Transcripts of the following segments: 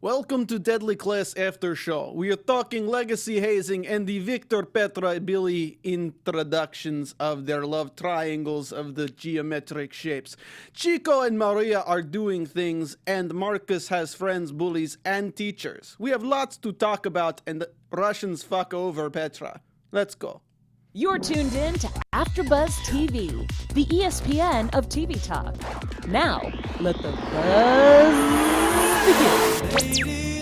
Welcome to Deadly Class After Show. We are talking legacy hazing and the Victor, Petra, Billy introductions of their love triangles of the geometric shapes. Chico and Maria are doing things, and Marcus has friends, bullies, and teachers. We have lots to talk about, and the Russians fuck over Petra. Let's go. You're tuned in to AfterBuzz TV, the ESPN of TV talk. Now, let the buzz begin.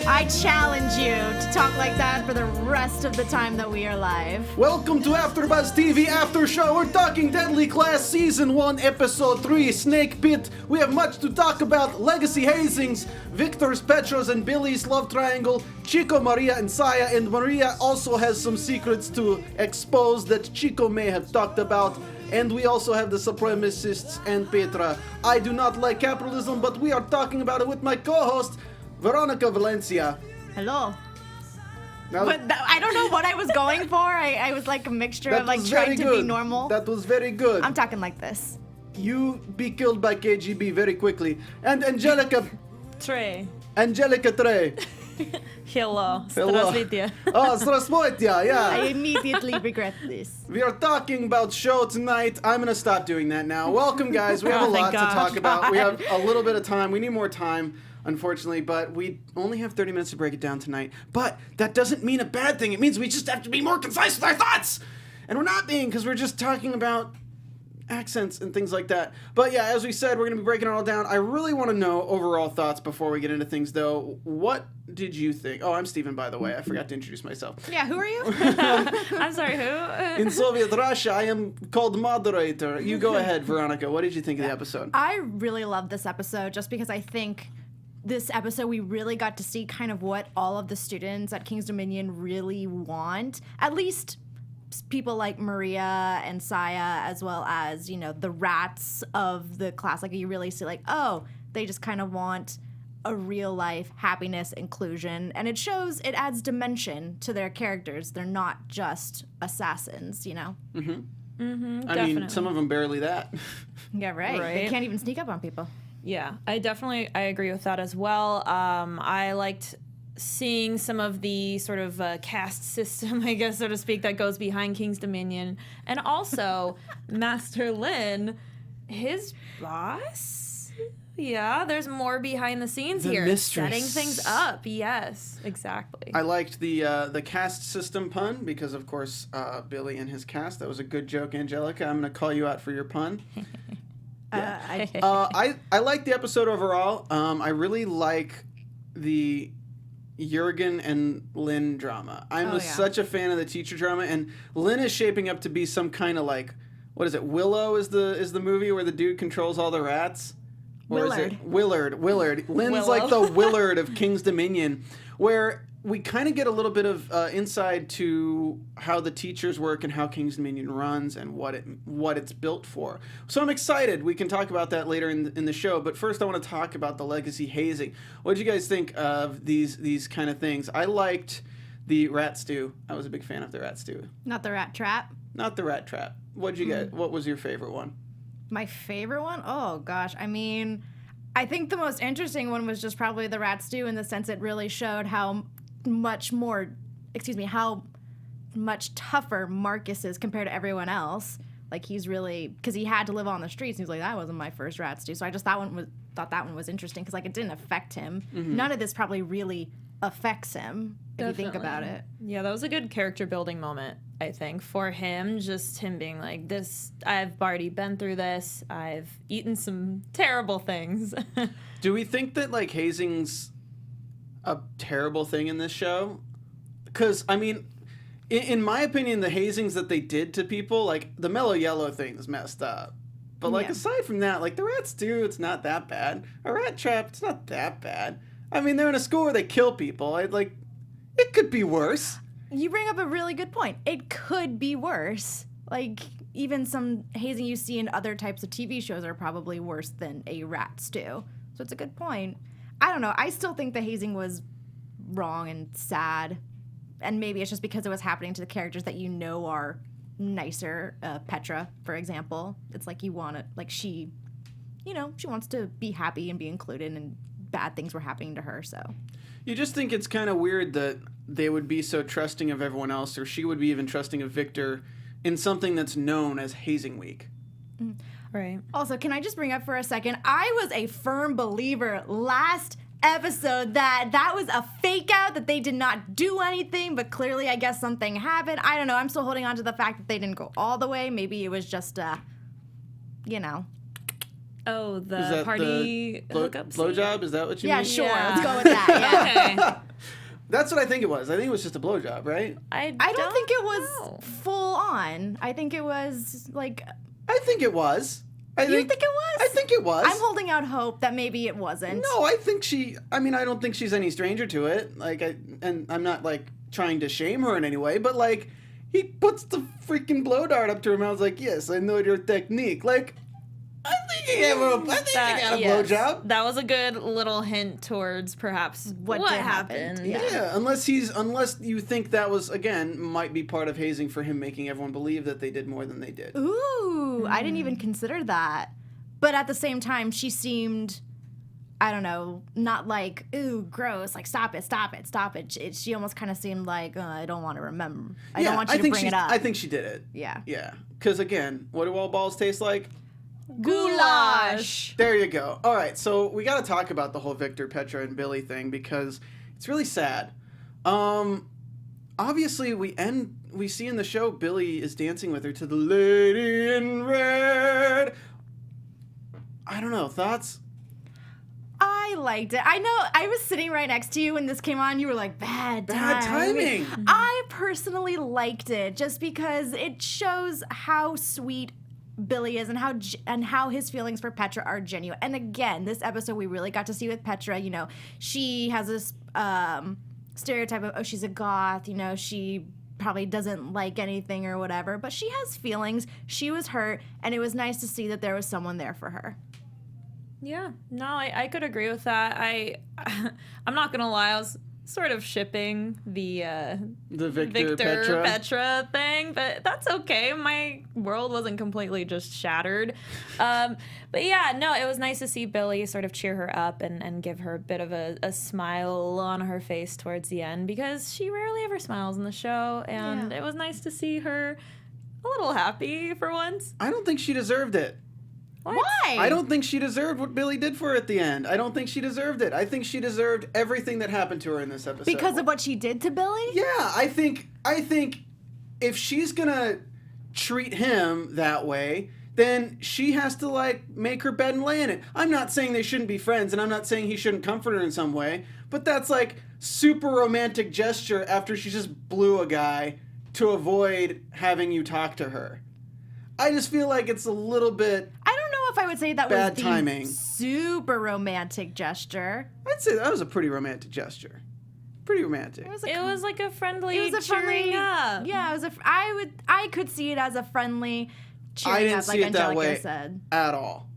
I challenge you to talk like that for the rest of the time that we are live. Welcome to AfterBuzz TV After Show. We're talking Deadly Class Season 1, Episode 3, Snake Pit. We have much to talk about. Legacy hazings, Victor's, Petra's, and Billy's love triangle, Chico, Maria, and Saya. And Maria also has some secrets to expose that Chico may have talked about. And we also have the supremacists and Petra. I do not like capitalism, but we are talking about it with my co-host, Veronica Valencia. Hello. Now, I don't know what I was going for. I was like a mixture of like trying to be normal. That was very good. I'm talking like this. You be killed by KGB very quickly. And Angelica Trey. Hello. Hello. Здравствуйте. Oh, здравствуйте, yeah. I immediately regret this. We are talking about show tonight. I'm gonna stop doing that now. Welcome, guys. We have a lot to talk about. We have a little bit of time. We need more time, unfortunately, but we only have 30 minutes to break it down tonight. But that doesn't mean a bad thing. It means we just have to be more concise with our thoughts. And we're not being, because we're just talking about accents and things like that. But yeah, as we said, we're going to be breaking it all down. I really want to know overall thoughts before we get into things, though. What did you think? Oh, I'm Stephen, by the way. I forgot to introduce myself. Yeah, who are you? I'm sorry, who? In Soviet Russia, I am called moderator. You go ahead, Veronica. What did you think of the episode? I really love this episode just because I think this episode we really got to see kind of what all of the students at King's Dominion really want. At least people like Maria and Saya, as well as, you know, the rats of the class. Like, you really see, like, oh, they just kind of want a real life happiness, inclusion, and it shows, it adds dimension to their characters. They're not just assassins, you know? I mean, some of them barely that. Yeah, right. They can't even sneak up on people. Yeah, I agree with that as well. I liked seeing some of the sort of caste system, I guess, so to speak, that goes behind King's Dominion. And also, Master Lin, his boss? Yeah, there's more behind the scenes here. Mistress. Setting things up. Yes, exactly. I liked the caste system pun because, of course, Billy and his caste. That was a good joke, Angelica. I'm going to call you out for your pun. I like the episode overall. I really like the Jurgen and Lin drama. I'm such a fan of the teacher drama, and Lin is shaping up to be some kind of like, what is it? Willow is the movie where the dude controls all the rats. Or Willard. Is it Willard? Lin's Willow. like the Willard of King's Dominion, where we kind of get a little bit of insight to how the teachers work and how King's Dominion runs and what it's built for. So I'm excited. We can talk about that later in the show. But first, I want to talk about the legacy hazing. What did you guys think of these kind of things? I liked the rat stew. I was a big fan of the rat stew. Not the rat trap. Not the rat trap. What did you get? What was your favorite one? My favorite one? Oh, gosh. I mean, I think the most interesting one was just probably the rat stew in the sense it really showed how much tougher Marcus is compared to everyone else. Like, he's really, because he had to live on the streets, and he's like, that wasn't my first rat stew. So I just thought that one was interesting because, like, it didn't affect him. Mm-hmm. None of this probably really affects him, if you think about it. Yeah, that was a good character building moment, I think, for him. Just him being like, this, I've already been through this. I've eaten some terrible things. Do we think that, like, hazing's a terrible thing in this show? Because, I mean, in my opinion, the hazings that they did to people, like, the Mellow Yellow thing is messed up. But, like, aside from that, like, the rat stew, it's not that bad. A rat trap, it's not that bad. I mean, they're in a school where they kill people. It could be worse. You bring up a really good point. It could be worse. Like, even some hazing you see in other types of TV shows are probably worse than a rat stew. So it's a good point. I don't know. I still think the hazing was wrong and sad. And maybe it's just because it was happening to the characters that you know are nicer. Petra, for example. It's like you want to, like, she wants to be happy and be included, and bad things were happening to her, so. You just think it's kind of weird that they would be so trusting of everyone else, or she would be even trusting of Victor in something that's known as hazing week. Right. Also, can I just bring up for a second, I was a firm believer last episode that was a fake out, that they did not do anything, but clearly I guess something happened. I don't know. I'm still holding on to the fact that they didn't go all the way. Maybe it was just Oh, the party hookup scene? Blowjob? Is that what you mean? Yeah, sure. Yeah. Let's go with that. Yeah. Okay. That's what I think it was. I think it was just a blowjob, right? I don't think it was full on. I think it was like... I think it was. You think it was? I think it was. I'm holding out hope that maybe it wasn't. No, I don't think she's any stranger to it. And I'm not, trying to shame her in any way, but, he puts the freaking blow dart up to her mouth, yes, I know your technique. I think he got a blowjob. That was a good little hint towards perhaps what happened. Yeah, unless you think that was, again, might be part of hazing for him, making everyone believe that they did more than they did. Ooh, I didn't even consider that. But at the same time, she seemed, I don't know, not like, ooh, gross, stop it. She almost kind of seemed like, I don't want to remember. I don't want you to bring it up. I think she did it. Yeah. Yeah. Because, again, what do all balls taste like? Goulash. There you go. All right, so we got to talk about the whole Victor, Petra, and Billy thing because it's really sad. Obviously, we see in the show Billy is dancing with her to the Lady in Red. I don't know, thoughts? I liked it. I know I was sitting right next to you when this came on. You were like, bad timing. I personally liked it just because it shows how sweet Billy is and how his feelings for Petra are genuine. And again, this episode we really got to see with Petra, she has this stereotype of, she's a goth, she probably doesn't like anything or whatever, but she has feelings. She was hurt, and it was nice to see that there was someone there for her. Yeah, no, I could agree with that. I'm not gonna lie, I was sort of shipping the Victor Petra thing, but that's okay. My world wasn't completely just shattered. But yeah, no, it was nice to see Billy sort of cheer her up and give her a bit of a smile on her face towards the end, because she rarely ever smiles in the show, and it was nice to see her a little happy for once. I don't think she deserved it. What? Why? I don't think she deserved what Billy did for her at the end. I don't think she deserved it. I think she deserved everything that happened to her in this episode. Because of what she did to Billy? Yeah, I think if she's gonna treat him that way, then she has to make her bed and lay in it. I'm not saying they shouldn't be friends, and I'm not saying he shouldn't comfort her in some way, but that's super romantic gesture after she just blew a guy to avoid having you talk to her. I just feel like it's a little bit... I don't know if I would say that bad was the timing. Super romantic gesture. I'd say that was a pretty romantic gesture. Pretty romantic. It was like a friendly friendly cheering up. Yeah, I could see it as a friendly cheering up, like Angelica said. At all.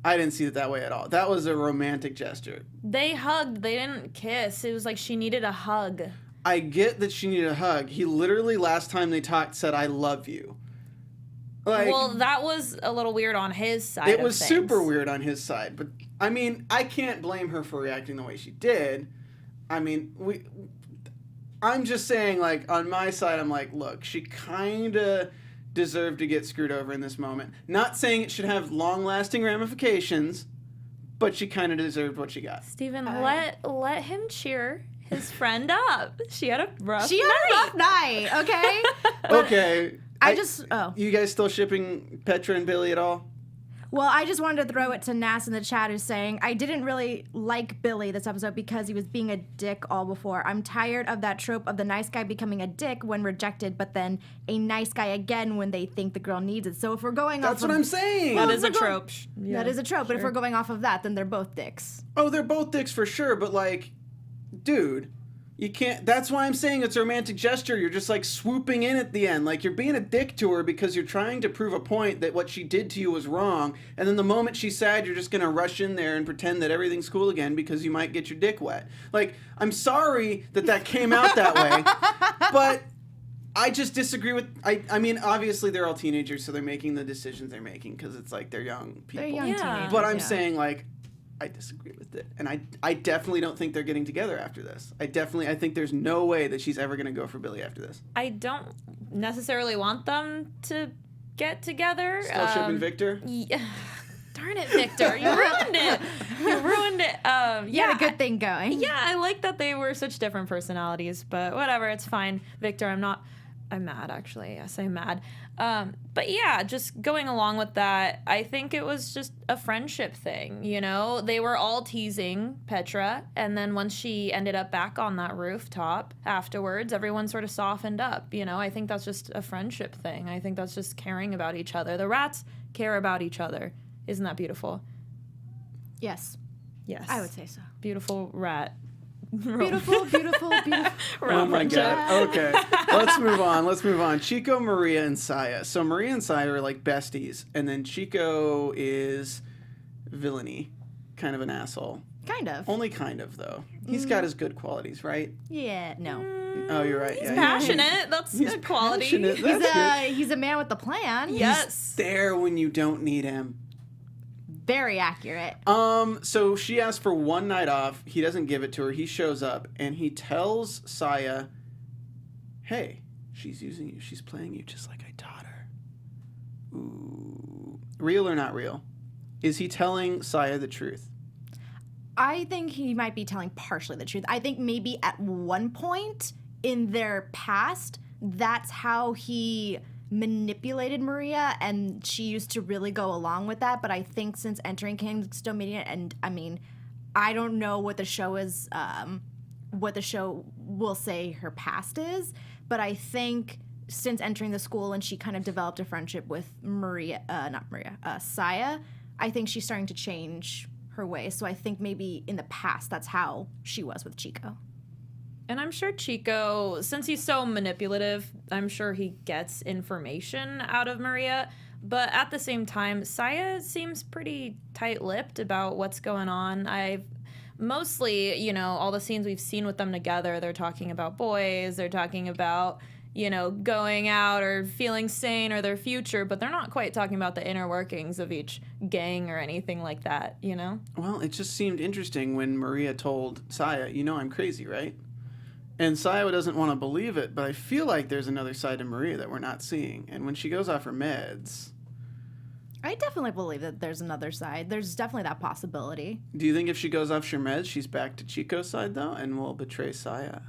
I didn't see it that way at all. That was a romantic gesture. They hugged. They didn't kiss. It was like she needed a hug. I get that she needed a hug. He literally, last time they talked, said, I love you. Well, that was a little weird on his side. It was super weird on his side, but I can't blame her for reacting the way she did. I'm just saying, on my side, I'm like, look, she kind of deserved to get screwed over in this moment. Not saying it should have long-lasting ramifications, but she kind of deserved what she got. Stephen, let him cheer his friend up. She had a rough night, okay? Okay. Oh. You guys still shipping Petra and Billy at all? Well, I just wanted to throw it to Nas in the chat, who's saying, I didn't really like Billy this episode because he was being a dick all before. I'm tired of that trope of the nice guy becoming a dick when rejected, but then a nice guy again when they think the girl needs it. So if we're going off That's what I'm saying. That is a trope. Yeah, that is a trope, but if we're going off of that, then they're both dicks. Oh, they're both dicks for sure, but dude... You can't... That's why I'm saying it's a romantic gesture. You're just, swooping in at the end. You're being a dick to her because you're trying to prove a point that what she did to you was wrong. And then the moment she's sad, you're just going to rush in there and pretend that everything's cool again because you might get your dick wet. I'm sorry that came out that way. But I just disagree with... I mean, obviously, they're all teenagers, so they're making the decisions they're making because it's they're young people. They're young teenagers, But I'm saying, I disagree with it. And I definitely don't think they're getting together after this. I think there's no way that she's ever going to go for Billy after this. I don't necessarily want them to get together. Still shipping Victor? Yeah. Darn it, Victor. You ruined it. You had a good thing going. Yeah, I like that they were such different personalities, but whatever, it's fine. Victor, I'm mad, actually. Yes, I'm mad. But yeah, just going along with that, I think it was just a friendship thing, you know? They were all teasing Petra, and then once she ended up back on that rooftop afterwards, everyone sort of softened up, you know? I think that's just a friendship thing. I think that's just caring about each other. The rats care about each other. Isn't that beautiful? Yes. Yes. I would say so. Beautiful rat. Beautiful, beautiful, beautiful. Oh my God. Okay. Let's move on. Chico, Maria, and Saya. So Maria and Saya are like besties, and then Chico is villainy, kind of an asshole. Kind of. Only kind of, though. He's got his good qualities, right? Yeah, no. Oh, you're right. He's passionate. That's good quality. Passionate. That's good. He's a man with a plan. Yes. He's there when you don't need him. Very accurate. So she asked for one night off. He doesn't give it to her. He shows up and he tells Saya, hey, she's using you. She's playing you just like I taught her. Ooh. Real or not real? Is he telling Saya the truth? I think he might be telling partially the truth. I think maybe at one point in their past, that's how he manipulated Maria, and she used to really go along with that. But I think since entering King's Dominion, and I mean, I don't know what the show is, what the show will say her past is, but I think since entering the school and she kind of developed a friendship with Saya, I think she's starting to change her ways. So I think maybe in the past, that's how she was with Chico. And I'm sure Chico, since he's so manipulative, I'm sure he gets information out of Maria. But at the same time, Saya seems pretty tight-lipped about what's going on. I've mostly, you know, all the scenes we've seen with them together, they're talking about boys, they're talking about, you know, going out or feeling sane or their future, but they're not quite talking about the inner workings of each gang or anything like that, you know? Well, it just seemed interesting when Maria told Saya, you know I'm crazy, right? And Saya doesn't want to believe it, but I feel like there's another side to Maria that we're not seeing. And when she goes off her meds... I definitely believe that there's another side. There's definitely that possibility. Do you think if she goes off her meds, she's back to Chico's side, though, and will betray Saya?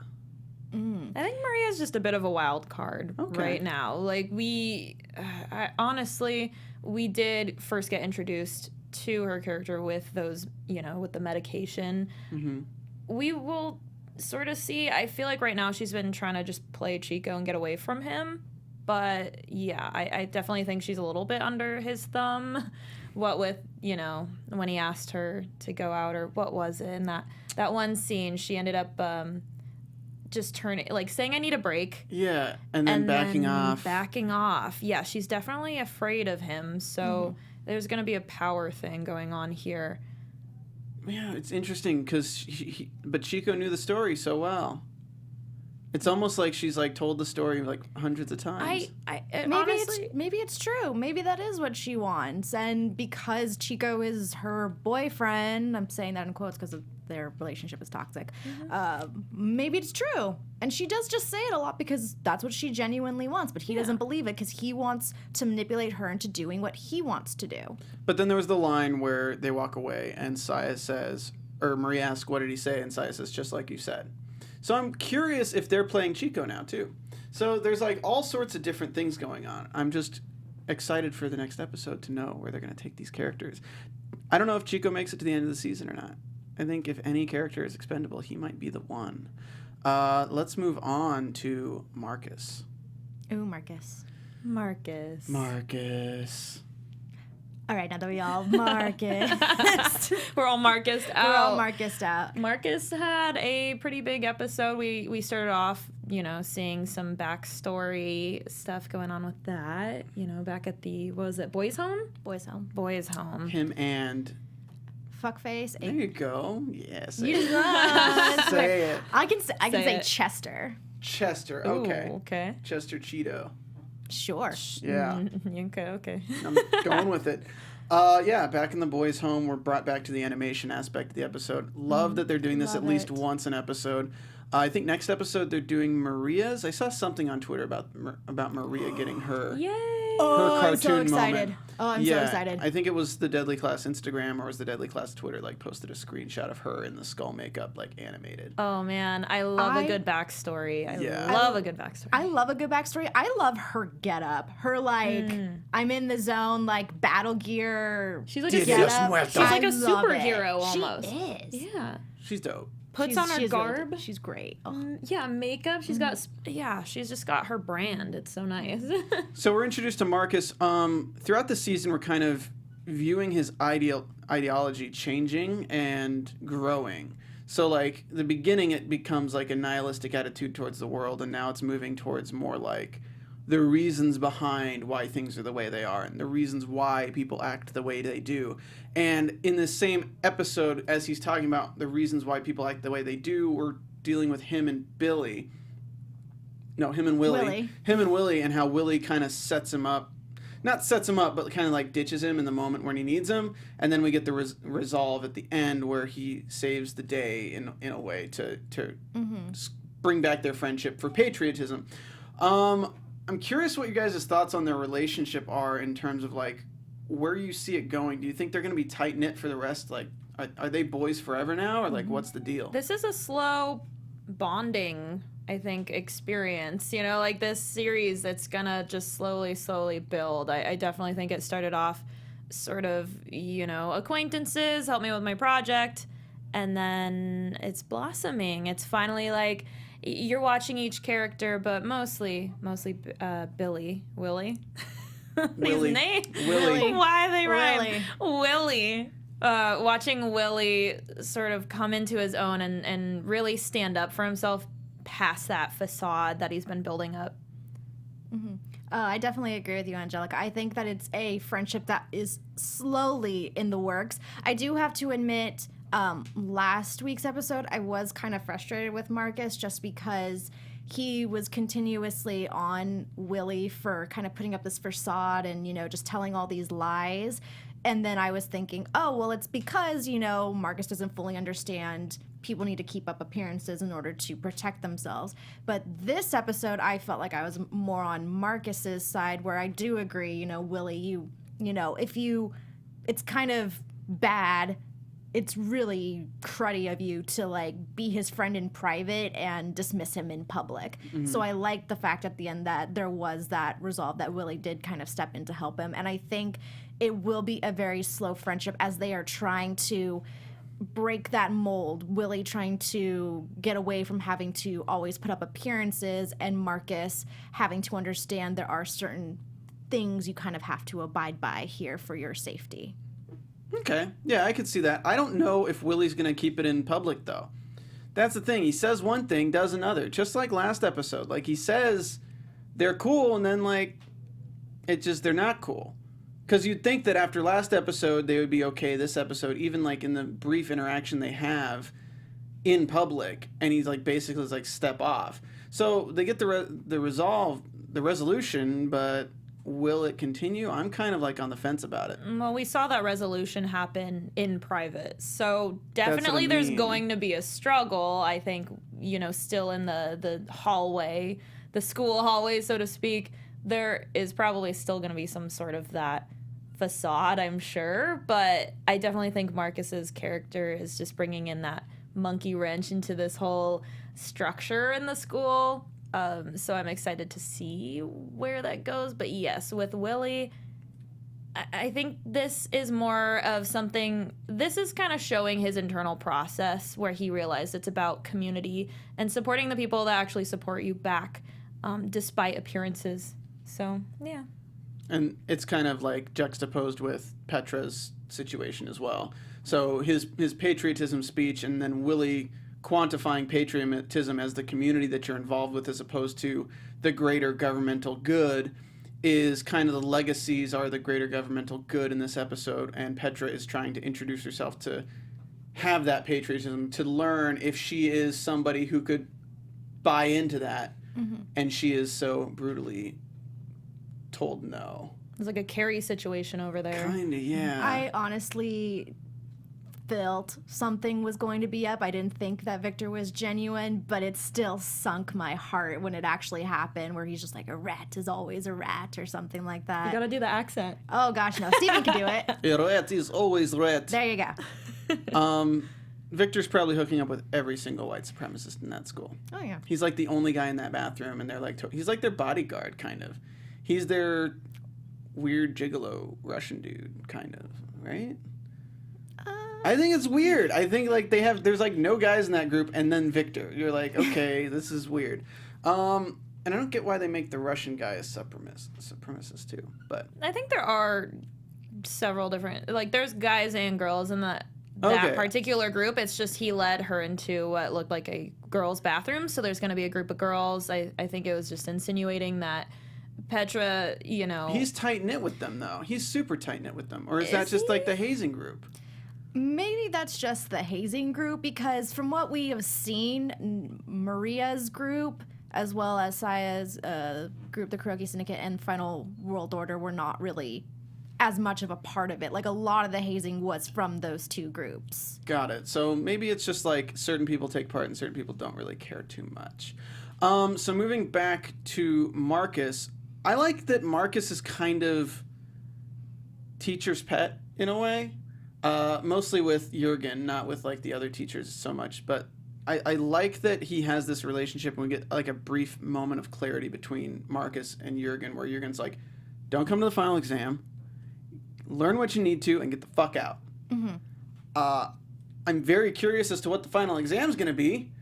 I think Maria's just a bit of a wild card right now. Like, honestly, we did first get introduced to her character with those, you know, with the medication. Mm-hmm. We will sort of see. I feel like right now she's been trying to just play Chico and get away from him. But yeah, I definitely think she's a little bit under his thumb. What with, you know, when he asked her to go out, or what was it in that one scene, she ended up just turning, like saying, I need a break. Yeah, and then backing off. Backing off. Yeah, she's definitely afraid of him. So there's going to be a power thing going on here. Yeah, it's interesting because but Chico knew the story so well. It's almost like she's like told the story like hundreds of times. Maybe it's true. Maybe that is what she wants, and because Chico is her boyfriend, I'm saying that in quotes because their relationship is toxic. Maybe it's true, and she does just say it a lot because that's what she genuinely wants. But he doesn't believe it because he wants to manipulate her into doing what he wants to do. But then there was the line where they walk away, and Saya says, or Maria asks, "What did he say?" And Saya says, "Just like you said." So I'm curious if they're playing Chico now, too. So there's like all sorts of different things going on. I'm just excited for the next episode to know where they're going to take these characters. I don't know if Chico makes it to the end of the season or not. I think if any character is expendable, he might be the one. Let's move on to Marcus. Ooh, Marcus. All right, now that we all Marcus. We're all Marcused out. We're all Marcused out. Marcus had a pretty big episode. We started off, you know, seeing some backstory stuff going on with that. You know, back at the, what was it, Boys' Home? Boys' Home. Boys' Home. Him and... Fuckface. There you go. Yeah, say You it. just Say it. I can say it. Chester. Chester, okay. Ooh, okay. Chester Cheeto. Sure. Yeah. Okay. I'm going with it. Yeah, back in the boys' home, we're brought back to the animation aspect of the episode. Love that they're doing this at least once an episode. I think next episode they're doing Maria's. I saw something on Twitter about Maria getting her Yay! her cartoon I'm so excited. moment. Oh, I'm so excited. I think it was the Deadly Class Instagram or was the Deadly Class Twitter posted a screenshot of her in the skull makeup animated. Oh man, I love a good backstory. I love a good backstory. I love a good backstory. I love her getup. Her I'm in the zone battle gear. She's like a superhero almost. She is. Yeah. She's dope. Puts on her she's garb. Really, she's great. Oh. Yeah, makeup. She's got. Yeah, she's just got her brand. It's so nice. So we're introduced to Marcus. Throughout the season, we're kind of viewing his ideology changing and growing. So the beginning, it becomes a nihilistic attitude towards the world, and now it's moving towards more the reasons behind why things are the way they are and the reasons why people act the way they do. And in this same episode, as he's talking about the reasons why people act the way they do, we're dealing with him and Willie. Him and Willie, and how Willie kind of sets him up. Not sets him up, but kind of ditches him in the moment when he needs him. And then we get the resolve at the end where he saves the day in a way to bring back their friendship for patriotism. I'm curious what you guys' thoughts on their relationship are in terms of where you see it going. Do you think they're going to be tight knit for the rest? Are they boys forever now, or what's the deal? This is a slow bonding, I think, experience. This series that's gonna just slowly build. I definitely think it started off sort of acquaintances, help me with my project, and then it's blossoming. It's finally you're watching each character, but mostly Willie. His name? Willie. Why they rhyme? Willie. Watching Willie sort of come into his own and really stand up for himself past that facade that he's been building up. Mm-hmm. I definitely agree with you, Angelica. I think that it's a friendship that is slowly in the works. I do have to admit, last week's episode, I was kind of frustrated with Marcus just because he was continuously on Willie for kind of putting up this facade and, just telling all these lies. And then I was thinking, oh, well, it's because, Marcus doesn't fully understand people need to keep up appearances in order to protect themselves. But this episode, I felt like I was more on Marcus's side, where I do agree, Willie, it's kind of bad. It's really cruddy of you to be his friend in private and dismiss him in public. Mm-hmm. So I like the fact at the end that there was that resolve that Willie did kind of step in to help him. And I think it will be a very slow friendship as they are trying to break that mold. Willie trying to get away from having to always put up appearances, and Marcus having to understand there are certain things you kind of have to abide by here for your safety. Okay. Yeah, I could see that. I don't know if Willie's going to keep it in public, though. That's the thing. He says one thing, does another. Just like last episode. He says they're cool, and then, they're not cool. Because you'd think that after last episode, they would be okay this episode, even, in the brief interaction they have in public, and he's, basically step off. So they get the resolution, but will it continue? I'm kind of on the fence about it. Well, we saw that resolution happen in private. So definitely there's going to be a struggle, I think, still in the hallway, the school hallway, so to speak. There is probably still going to be some sort of that facade, I'm sure. But I definitely think Marcus's character is just bringing in that monkey wrench into this whole structure in the school. So I'm excited to see where that goes. But yes, with Willie, I think this is more of something, this is kind of showing his internal process where he realized it's about community and supporting the people that actually support you back, despite appearances. So, yeah. And it's kind of juxtaposed with Petra's situation as well. So his patriotism speech, and then Willie quantifying patriotism as the community that you're involved with as opposed to the greater governmental good, is kind of the legacies are the greater governmental good in this episode. And Petra is trying to introduce herself to have that patriotism, to learn if she is somebody who could buy into that. Mm-hmm. And she is so brutally told no. It's like a Carrie situation over there. Kinda, yeah. I honestly felt something was going to be up. I didn't think that Victor was genuine, but it still sunk my heart when it actually happened, where he's just like, a rat is always a rat or something like that. You gotta do the accent. Oh gosh, no. Stephen can do it. A rat is always rat. There you go. Victor's probably hooking up with every single white supremacist in that school. Oh yeah. He's like the only guy in that bathroom, and they're like, he's like their bodyguard, kind of. He's their weird gigolo Russian dude, kind of, right? I think it's weird. I think like there's like no guys in that group, and then Victor. You're like, okay, this is weird. And I don't get why they make the Russian guy a supremacist too. But I think there are several different, like there's guys and girls in that particular group. It's just he led her into what looked like a girls' bathroom, so there's going to be a group of girls. I think it was just insinuating that Petra, he's tight knit with them though. He's super tight knit with them, or is that just like the hazing group? Maybe that's just the hazing group, because from what we have seen, Maria's group, as well as Saya's group, the Kuroki Syndicate, and Final World Order, were not really as much of a part of it. Like, a lot of the hazing was from those two groups. Got it. So maybe it's just like certain people take part and certain people don't really care too much. So moving back to Marcus, I like that Marcus is kind of teacher's pet in a way. Mostly with Jurgen, not with like the other teachers so much, but I like that he has this relationship, and we get like a brief moment of clarity between Marcus and Jurgen, where Jurgen's like, don't come to the final exam, learn what you need to, and get the fuck out. Mm-hmm. I'm very curious as to what the final exam's going to be,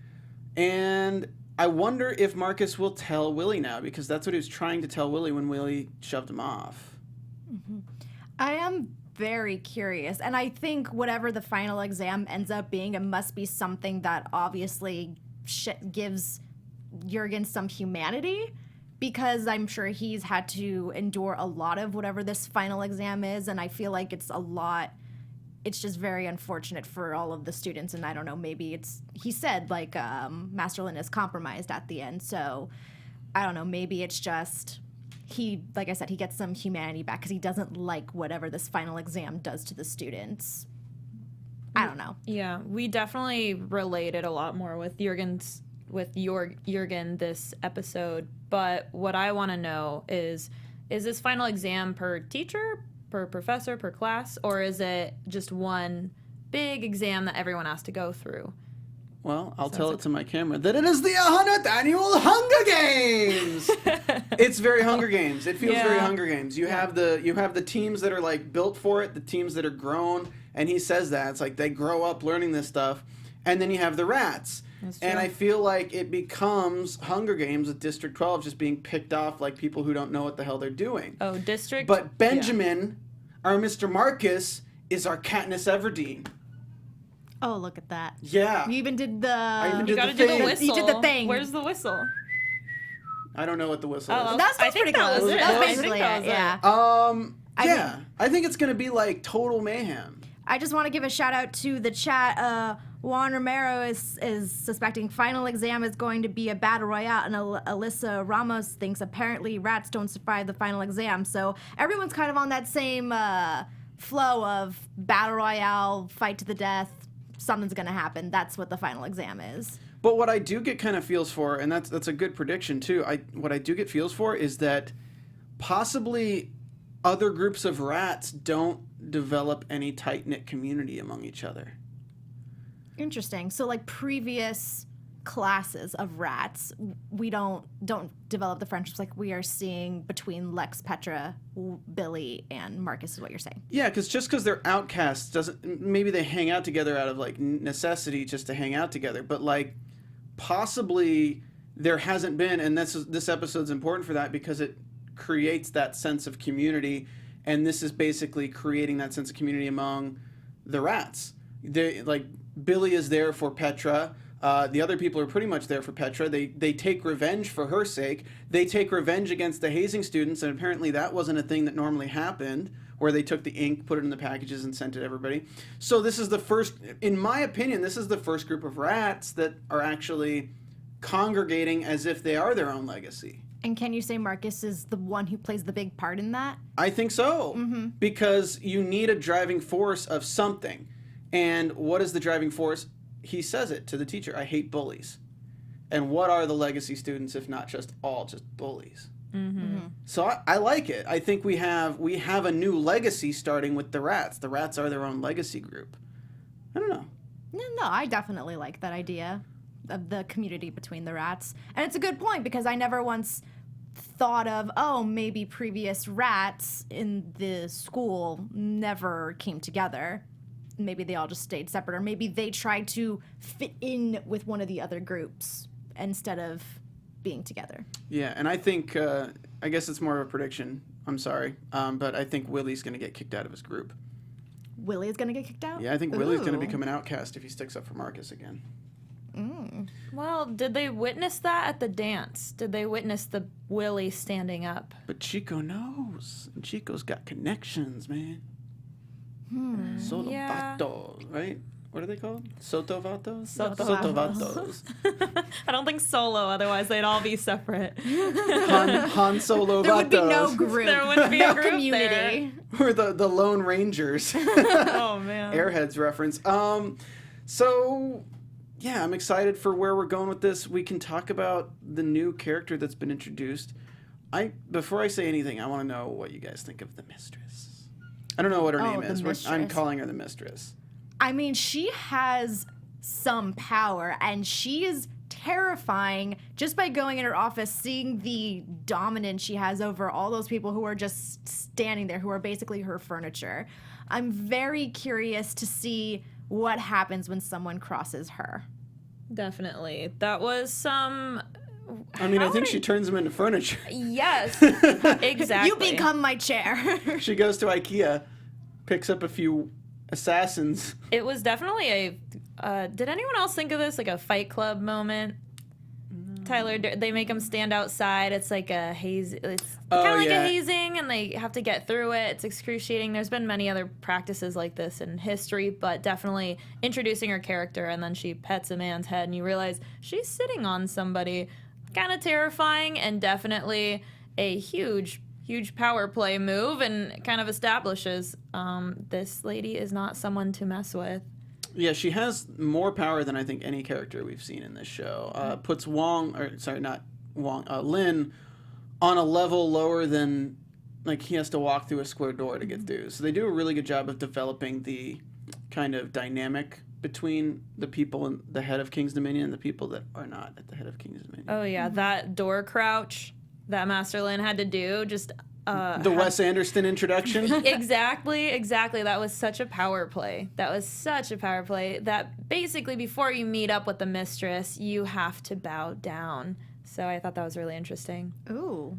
and I wonder if Marcus will tell Willie now, because that's what he was trying to tell Willie when Willie shoved him off. Mm-hmm. I am very curious, and I think whatever the final exam ends up being, it must be something that obviously gives Jurgen some humanity, because I'm sure he's had to endure a lot of whatever this final exam is, and I feel like it's just very unfortunate for all of the students, and I don't know, maybe he said like Master Lin is compromised at the end, so I don't know, maybe it's just like I said, he gets some humanity back because he doesn't like whatever this final exam does to the students. I don't know. Yeah, we definitely related a lot more with Jurgen this episode. But what I want to know is this final exam per teacher, per professor, per class, or is it just one big exam that everyone has to go through? Well, I'll tell it to my camera that it is the 100th annual Hunger Games. It's very Hunger Games. It feels very Hunger Games. You have the teams that are like built for it, the teams that are grown, and he says that it's like they grow up learning this stuff, and then you have the rats. And I feel like it becomes Hunger Games with District 12 just being picked off like people who don't know what the hell they're doing. Oh, District. But Benjamin, our Mr. Marcus, is our Katniss Everdeen. Oh, look at that. Yeah. You even did the... You gotta do the whistle. You did the thing. Where's the whistle? I don't know what the whistle is. That's pretty close. That's basically it, yeah. I think it's going to be like total mayhem. I just want to give a shout out to the chat. Juan Romero is suspecting final exam is going to be a battle royale, and Alyssa Ramos thinks apparently rats don't survive the final exam. So everyone's kind of on that same flow of battle royale, fight to the death. Something's going to happen. That's what the final exam is. But what I do get kind of feels for, and that's a good prediction too, what I do get feels for is that possibly other groups of rats don't develop any tight-knit community among each other. Interesting. So like previous classes of rats, we don't develop the friendships like we are seeing between Lex, Petra, Billy, and Marcus is what you're saying. Yeah, because they're outcasts doesn't, maybe they hang out together out of like necessity just to hang out together, but like possibly there hasn't been, and this episode's important for that because it creates that sense of community, and this is basically creating that sense of community among the rats. They like Billy is there for Petra. The other people are pretty much there for Petra. They take revenge for her sake. They take revenge against the hazing students, and apparently that wasn't a thing that normally happened, where they took the ink, put it in the packages, and sent it to everybody. So this is the first, in my opinion, this is the first group of rats that are actually congregating as if they are their own legacy. And can you say Marcus is the one who plays the big part in that? I think so, because you need a driving force of something. And what is the driving force? He says it to the teacher, I hate bullies. And what are the legacy students if not just bullies? So I like it. I think we have a new legacy starting with the rats. The rats are their own legacy group. I don't know. No, I definitely like that idea of the community between the rats. And it's a good point because I never once thought of, maybe previous rats in the school never came together. Maybe they all just stayed separate, or maybe they tried to fit in with one of the other groups instead of being together. Yeah, and I think, I guess it's more of a prediction. I'm sorry. But I think Willie's going to get kicked out of his group. Willie is going to get kicked out? Yeah, I think Willie's going to become an outcast if he sticks up for Marcus again. Well, did they witness that at the dance? Did they witness the Willie standing up? But Chico knows. And Chico's got connections, man. Solo vatos, right? What are they called? Soto vatos? Soto vatos. I don't think solo, otherwise they'd all be separate. Han Solo vatos. There would be no group. There wouldn't be a no group community. Or the Lone Rangers. Oh, man. Airheads reference. So, yeah, I'm excited for where we're going with this. We can talk about the new character that's been introduced. Before I say anything, I want to know what you guys think of the Mistress. I don't know what her name is. I'm calling her the Mistress. I mean, she has some power, and she is terrifying just by going in her office, seeing the dominance she has over all those people who are just standing there, who are basically her furniture. I'm very curious to see what happens when someone crosses her. Definitely. That was some... I think she turns them into furniture. Yes, exactly. You become my chair. She goes to IKEA, picks up a few assassins. It was definitely a... did anyone else think of this like a Fight Club moment? Tyler, they make them stand outside. It's like a haze. It's kind of like a hazing, and they have to get through it. It's excruciating. There's been many other practices like this in history, but definitely introducing her character, and then she pets a man's head, and you realize she's sitting on somebody. Kind of terrifying, and definitely a huge power play move, and kind of establishes this lady is not someone to mess with. Yeah, she has more power than I think any character we've seen in this show. Puts Lin on a level lower than, like, he has to walk through a square door to get through. So they do a really good job of developing the kind of dynamic between the people in the head of King's Dominion and the people that are not at the head of King's Dominion. Oh yeah, that door crouch that Master Lin had to do, just the Wes Anderson introduction. Exactly. That was such a power play. That basically before you meet up with the Mistress, you have to bow down. So I thought that was really interesting. Ooh.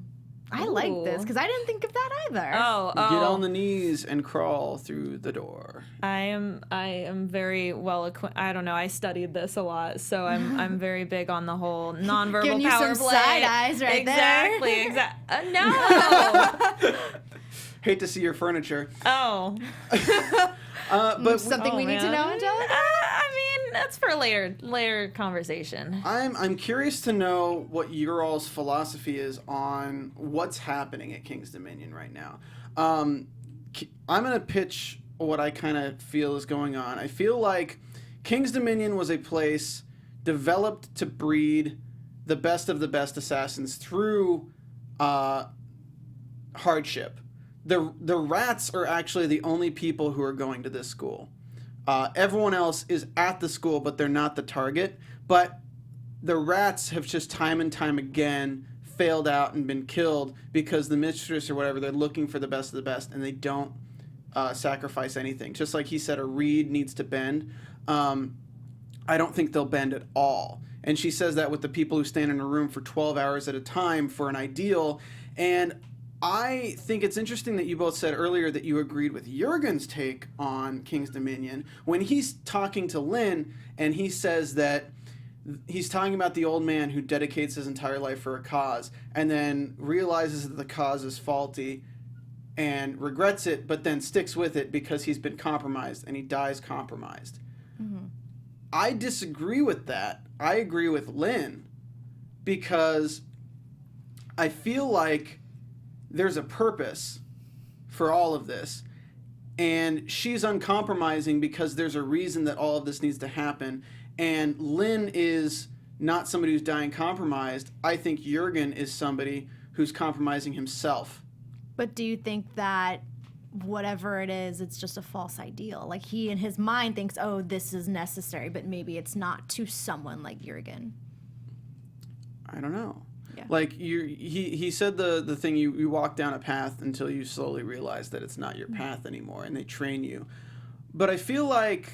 I like this, because I didn't think of that either. Oh. Get on the knees and crawl through the door. I am very well acquainted. I don't know. I studied this a lot, so I'm very big on the whole nonverbal Giving you power some play. side eyes right there. Exactly. No. Hate to see your furniture. Oh. But Something we need to know, Angelica? That's for later conversation. I'm curious to know what your all's philosophy is on what's happening at King's Dominion right now. I'm going to pitch what I kind of feel is going on. I feel like King's Dominion was a place developed to breed the best of the best assassins through hardship. The rats are actually the only people who are going to this school. Everyone else is at the school, but they're not the target. But the rats have just time and time again failed out and been killed because the Mistress or whatever, they're looking for the best of the best, and they don't sacrifice anything. Just like he said, a reed needs to bend. I don't think they'll bend at all. And she says that with the people who stand in a room for 12 hours at a time for an ideal. And I think it's interesting that you both said earlier that you agreed with Jurgen's take on King's Dominion when he's talking to Lin, and he says that he's talking about the old man who dedicates his entire life for a cause and then realizes that the cause is faulty and regrets it, but then sticks with it because he's been compromised, and he dies compromised. Mm-hmm. I disagree with that. I agree with Lin because I feel like there's a purpose for all of this. And she's uncompromising because there's a reason that all of this needs to happen. And Lin is not somebody who's dying compromised. I think Jurgen is somebody who's compromising himself. But do you think that whatever it is, it's just a false ideal? Like, he in his mind thinks, oh, this is necessary, but maybe it's not to someone like Jurgen. I don't know. Yeah. Like, he said the thing, you walk down a path until you slowly realize that it's not your path anymore, and they train you. But I feel like,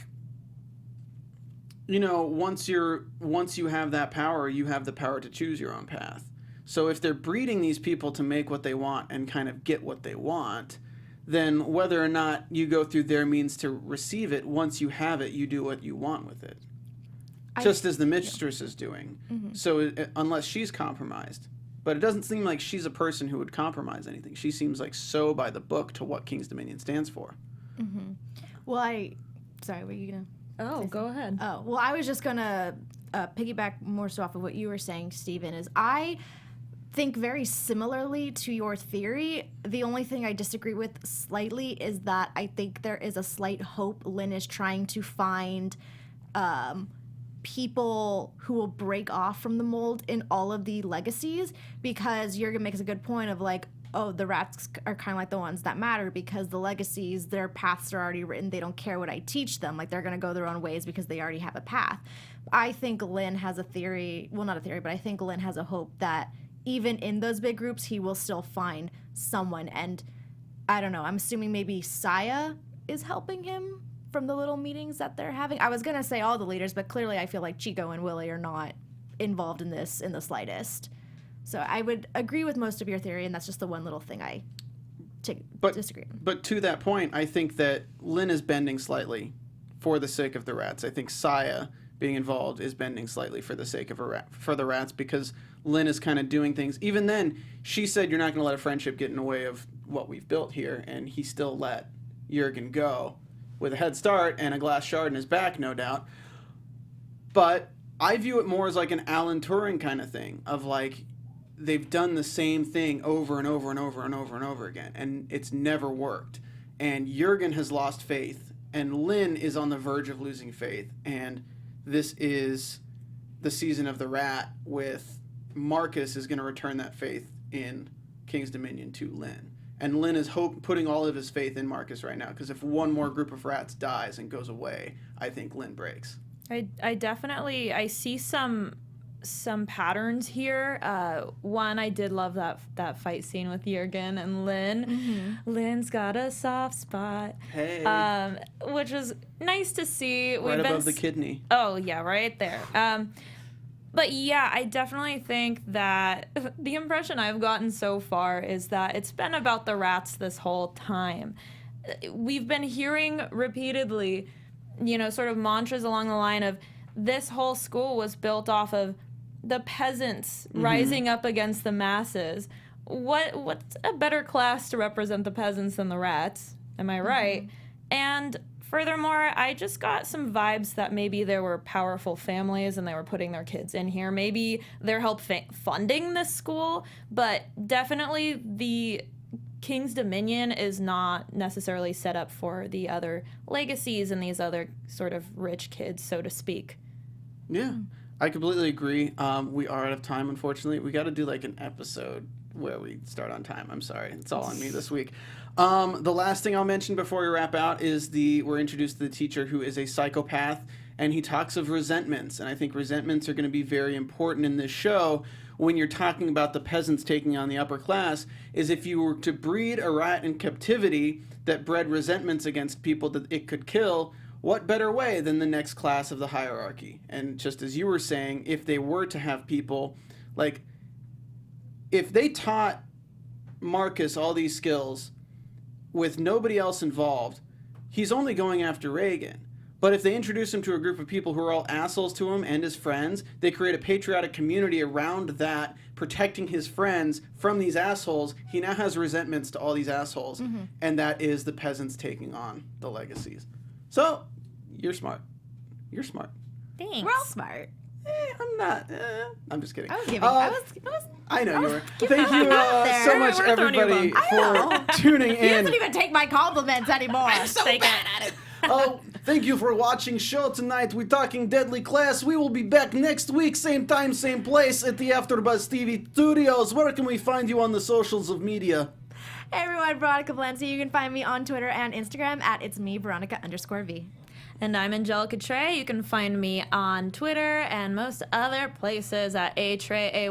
you know, once you have that power, you have the power to choose your own path. So if they're breeding these people to make what they want and kind of get what they want, then whether or not you go through their means to receive it, once you have it, you do what you want with it. Just as the mistress is doing. Mm-hmm. So unless she's compromised. But it doesn't seem like she's a person who would compromise anything. She seems like so by the book to what King's Dominion stands for. Mm-hmm. Well, sorry, were you going to... Oh, go ahead. Oh, well, I was just going to piggyback more so off of what you were saying, Stephen, is I think very similarly to your theory. The only thing I disagree with slightly is that I think there is a slight hope Lin is trying to find people who will break off from the mold in all of the legacies, because Jurgen makes a good point of like, oh, the rats are kind of like the ones that matter because the legacies, their paths are already written. They don't care what I teach them. Like, they're going to go their own ways because they already have a path. I think Lin has a theory, well, not a theory, but I think Lin has a hope that even in those big groups, he will still find someone. And I don't know, I'm assuming maybe Saya is helping him from the little meetings that they're having. I was going to say all the leaders, but clearly I feel like Chico and Willie are not involved in this in the slightest. So I would agree with most of your theory, and that's just the one little thing I disagree on. But to that point, I think that Lin is bending slightly for the sake of the rats. I think Saya being involved is bending slightly for the sake of for the rats, because Lin is kind of doing things. Even then, she said, you're not going to let a friendship get in the way of what we've built here, and he still let Jurgen go with a head start and a glass shard in his back, no doubt. But I view it more as like an Alan Turing kind of thing, of like, they've done the same thing over and over and over and over and over again, and it's never worked. And Jurgen has lost faith, and Lin is on the verge of losing faith, and this is the season of the rat, with Marcus is going to return that faith in King's Dominion to Lin. And Lin is putting all of his faith in Marcus right now, because if one more group of rats dies and goes away, I think Lin breaks. I definitely see some patterns here. One, I did love that fight scene with Jurgen and Lin. Mm-hmm. Lin's got a soft spot. Hey. Which was nice to see. Right above the kidney. Oh, yeah, right there. But yeah, I definitely think that the impression I've gotten so far is that it's been about the rats this whole time. We've been hearing repeatedly, sort of mantras along the line of, this whole school was built off of the peasants rising up against the masses. What's a better class to represent the peasants than the rats? Am I right? And furthermore, I just got some vibes that maybe there were powerful families and they were putting their kids in here. Maybe they're funding this school, but definitely the King's Dominion is not necessarily set up for the other legacies and these other sort of rich kids, so to speak. Yeah, I completely agree. We are out of time, unfortunately. We got to do like an episode where we start on time. I'm sorry. It's all on me this week. The last thing I'll mention before we wrap out is we're introduced to the teacher who is a psychopath, and he talks of resentments. And I think resentments are going to be very important in this show when you're talking about the peasants taking on the upper class, is if you were to breed a rat in captivity that bred resentments against people that it could kill, what better way than the next class of the hierarchy? And just as you were saying, if they were to have people, like, if they taught Marcus all these skills with nobody else involved, he's only going after Reagan. But if they introduce him to a group of people who are all assholes to him and his friends, they create a patriotic community around that, protecting his friends from these assholes. He now has resentments to all these assholes, and that is the peasants taking on the legacies. So, you're smart. You're smart. Thanks. We're all smart. I'm not. I'm just kidding. I was giving. I know you were. giving Thank you there. so much, We're throwing you a everybody, bone. for tuning He in. doesn't even take my compliments anymore. I'm so bad at it. Oh, thank you for watching show tonight. We're talking Deadly Class. We will be back next week, same time, same place, at the AfterBuzz TV studios. Where can we find you on the socials of media? Hey everyone, Veronica Valencia. You can find me on Twitter and Instagram at it's me, Veronica_V. And I'm Angelica Trey. You can find me on Twitter and most other places at AYYTRAE.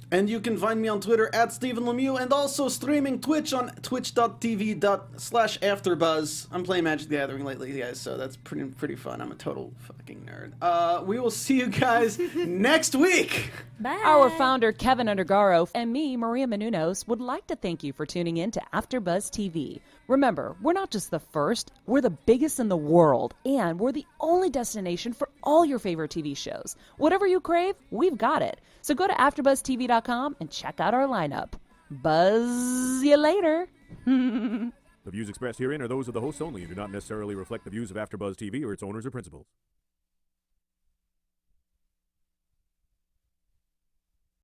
And you can find me on Twitter at Stephen Lemieux and also streaming Twitch on twitch.tv/AfterBuzz. I'm playing Magic the Gathering lately, guys, so that's pretty fun. I'm a total fucking nerd. We will see you guys next week. Bye. Our founder, Keven Undergaro, and me, Maria Menounos, would like to thank you for tuning in to AfterBuzz TV. Remember, we're not just the first, we're the biggest in the world, and we're the only destination for all your favorite TV shows. Whatever you crave, we've got it. So go to AfterBuzzTV.com and check out our lineup. Buzz you later. The views expressed herein are those of the hosts only and do not necessarily reflect the views of AfterBuzz TV or its owners or principals.